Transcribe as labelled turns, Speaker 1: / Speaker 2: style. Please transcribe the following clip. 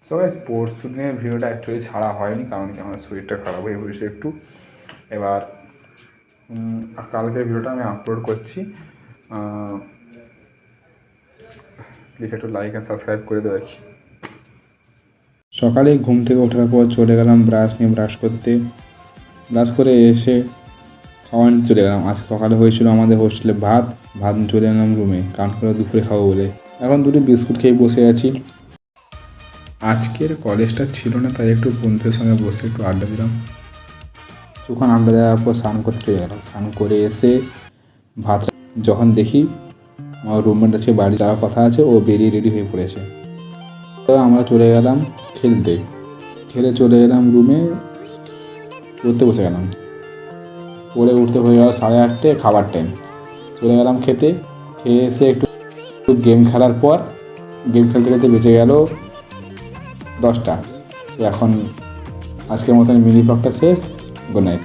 Speaker 1: So guys পরশু দিনের ভিডিওটা অ্যাকচুয়ালি ছাড়া হয়নি, কারণ কি আমার শরীরটা খারাপ হয়ে পড়েছে একটু। এবার কালকে ভিডিওটা আমি আপলোড করছি, প্লিজ একটু লাইক অ্যান্ড সাবস্ক্রাইব করে দেবো আর কি। সকালে ঘুম থেকে ওঠার পর চলে গেলাম ব্রাশ নিয়ে ব্রাশ করতে। ব্রাশ করে এসে খাওয়া নিতে চলে গেলাম। আজ সকালে হয়েছিল আমাদের হোস্টেলে ভাত নিয়ে চলে এলাম রুমে, কারণ করে দুপুরে খাবো বলে। এখন দুটো বিস্কুট খেয়ে বসে আছি। আজকের কলেজটা ছিল না, তাই একটু বন্ধুদের সঙ্গে বসে একটু আড্ডা দিলাম। কিছুক্ষণ আড্ডা দেওয়ার পর স্নান করতে চলে গেলাম। স্নান করে এসে ভাত যখন দেখি আমার রুমমেট আজকে বাড়ি যাওয়ার কথা আছে, ও বেরিয়ে রেডি হয়ে পড়েছে। তো আমরা চলে গেলাম খেলতে। খেলে চলে এলাম রুমে, পড়তে বসে গেলাম। পড়ে উঠতে হয়ে গেল 8:30, খাবার টাইম। চলে গেলাম খেতে। খেয়ে এসে একটু গেম খেলার পর গেম খেলতে খেলতে বেঁচে গেল 10টা। তো এখন আজকের মতন মিনি ব্লগটা শেষ। Good night.